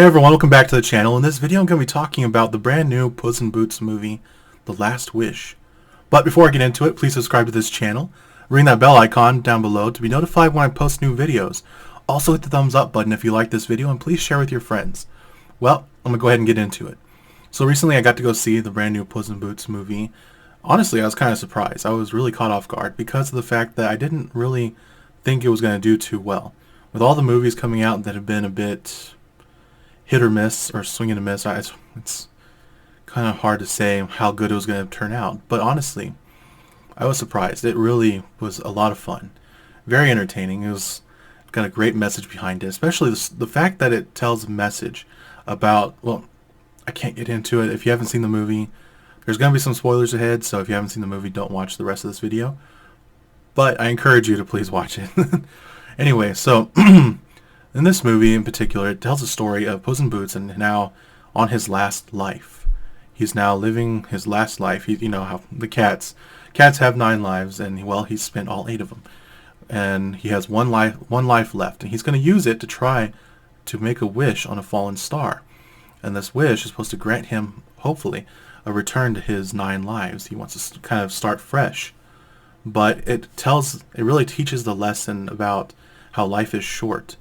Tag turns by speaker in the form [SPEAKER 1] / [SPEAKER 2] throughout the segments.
[SPEAKER 1] Hey everyone, welcome back to the channel. In this video I'm going to be talking about the brand new Puss in Boots movie, The Last Wish. But before I get into it, please subscribe to this channel, ring that bell icon down below to be notified when I post new videos. Also hit the thumbs up button if you like this video and please share with your friends. Well, I'm going to go ahead and get into it. So recently I got to go see the brand new Puss in Boots movie. Honestly, I was kind of surprised. I was really caught off guard because of the fact that I didn't really think it was going to do too well. With all the movies coming out that have been a bit hit or miss or swing and a miss, it's kind of hard to say how good it was going to turn out. But honestly, I was surprised. It really was a lot of fun, very entertaining. It was got a great message behind it, especially the fact that it tells a message about, well, I can't get into it. If you haven't seen the movie, there's going to be some spoilers ahead, so if you haven't seen the movie, don't watch the rest of this video. But I encourage you to please watch it. Anyway, so in this movie in particular, it tells the story of Puss in Boots and now on his last life. He's now living his last life. You know how the cats have 9 lives, and well, he's spent all 8 of them, and he has one life left, and he's going to use it to try to make a wish on a fallen star. And this wish is supposed to grant him, hopefully, a return to his 9 lives. He wants to kind of start fresh, but it really teaches the lesson about how life is short.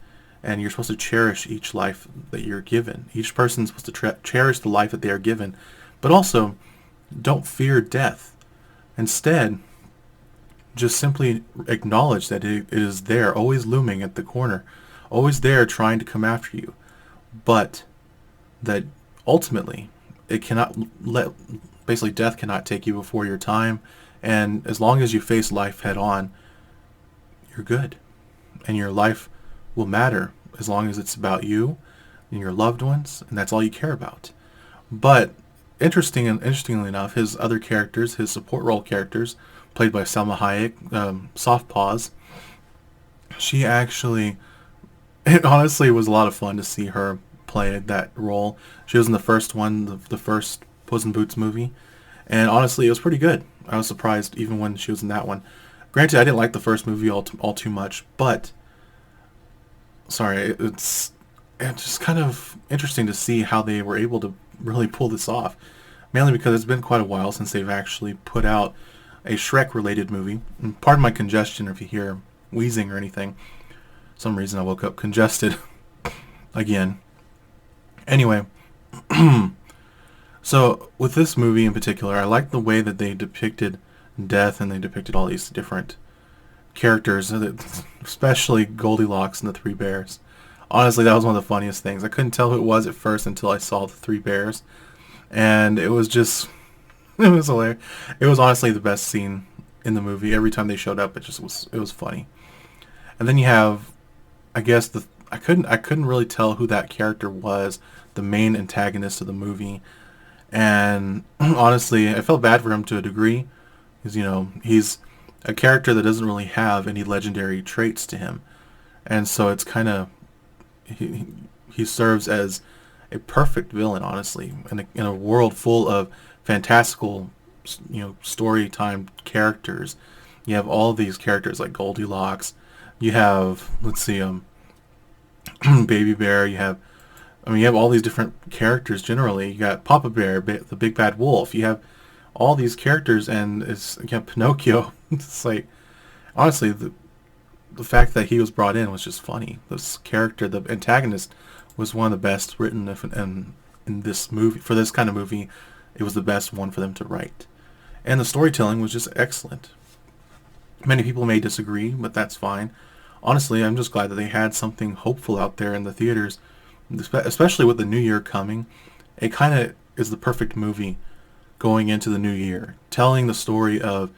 [SPEAKER 1] And you're supposed to cherish each life that you're given. Each person's supposed to cherish the life that they are given. But also, don't fear death. Instead, just simply acknowledge that it is there, always looming at the corner. Always there trying to come after you. But that ultimately, basically death cannot take you before your time. And as long as you face life head on, you're good. And your life will matter as long as it's about you and your loved ones, and that's all you care about. But interestingly enough, his other characters, his support role characters, played by Selma Hayek, Soft Paws, she actually, it honestly was a lot of fun to see her play that role. She was in the first one, the first Puss in Boots movie, and honestly it was pretty good. I was surprised even when she was in that one. Granted, I didn't like the first movie all too much, but it's just kind of interesting to see how they were able to really pull this off. Mainly because it's been quite a while since they've actually put out a Shrek-related movie. And pardon my congestion if you hear wheezing or anything. For some reason I woke up congested again. Anyway, so with this movie in particular, I like the way that they depicted death and they depicted all these different characters, especially Goldilocks and the 3 bears. Honestly, that was one of the funniest things. I couldn't tell who it was at first until I saw the 3 bears, and it was just, it was hilarious. It was honestly the best scene in the movie. Every time they showed up, it was funny. And then you have, I guess I couldn't really tell who that character was, the main antagonist of the movie, and honestly, I felt bad for him to a degree, because he's a character that doesn't really have any legendary traits to him, and so it's kind of he serves as a perfect villain, honestly, in a world full of fantastical, story time characters. You have all these characters like Goldilocks. You have, let's see, Baby Bear. You have all these different characters. Generally, you got Papa Bear, the Big Bad Wolf. You have all these characters, and Pinocchio. It's like, honestly, the fact that he was brought in was just funny. This character, the antagonist, was one of the best written in this movie. For this kind of movie, it was the best one for them to write. And the storytelling was just excellent. Many people may disagree, but that's fine. Honestly, I'm just glad that they had something hopeful out there in the theaters, especially with the new year coming. It kind of is the perfect movie going into the new year, telling the story of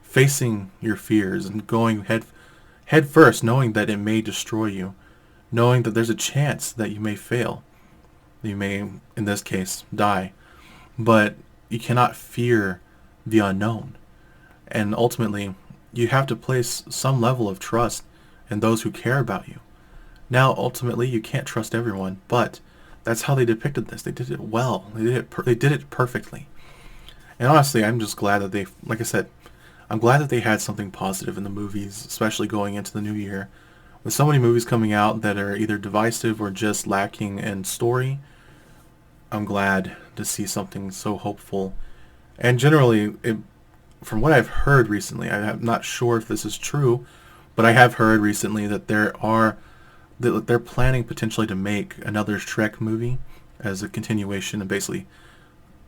[SPEAKER 1] facing your fears and going head first, knowing that it may destroy you, knowing that there's a chance that you may fail, you may, in this case, die, but you cannot fear the unknown, and ultimately you have to place some level of trust in those who care about you. Now, ultimately, you can't trust everyone, but that's how they depicted this. They did it well. They did it perfectly. And honestly, I'm just glad that like I said, I'm glad that they had something positive in the movies, especially going into the new year, With so many movies coming out that are either divisive or just lacking in story, I'm glad to see something so hopeful. And generally, from what I've heard recently, I'm not sure if this is true, but I have heard recently that they're planning potentially to make another Shrek movie as a continuation, and basically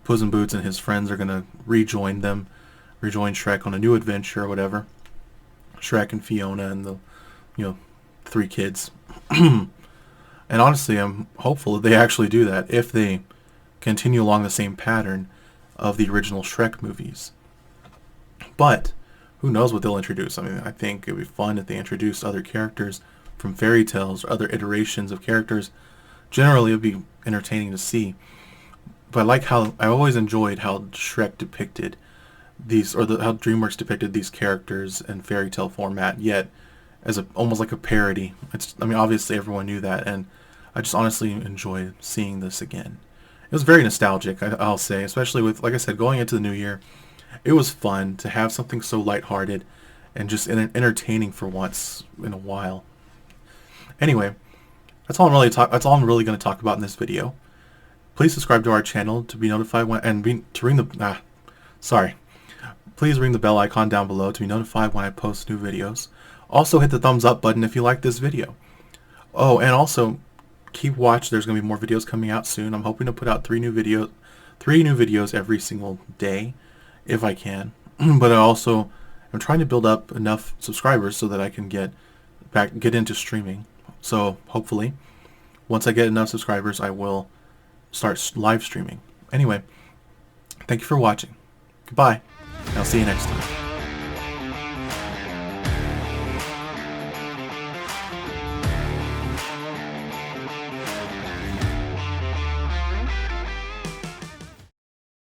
[SPEAKER 1] Puss in Boots and his friends are gonna rejoin Shrek on a new adventure or whatever. Shrek and Fiona and the, you know, three kids. And honestly, I'm hopeful that they actually do that if they continue along the same pattern of the original Shrek movies. But who knows what they'll introduce? I mean, I think it would be fun if they introduced other characters from fairy tales or other iterations of characters. Generally, it would be entertaining to see. But I like how I always enjoyed how Shrek depicted these, or how DreamWorks depicted these characters in fairy tale format, yet as almost like a parody. I mean, obviously everyone knew that, and I just honestly enjoyed seeing this again. It was very nostalgic, I'll say, especially with, like I said, going into the new year. It was fun to have something so lighthearted and just entertaining for once in a while. Anyway, that's all I'm really going to talk about in this video. Please subscribe to our channel to be notified Please ring the bell icon down below to be notified when I post new videos. Also hit the thumbs up button if you like this video. Oh, and also keep watch. There's going to be more videos coming out soon. I'm hoping to put out three new videos every single day if I can. But I'm trying to build up enough subscribers so that I can get into streaming. So hopefully once I get enough subscribers, I will start live streaming. Anyway, thank you for watching. Goodbye. I'll see you next time.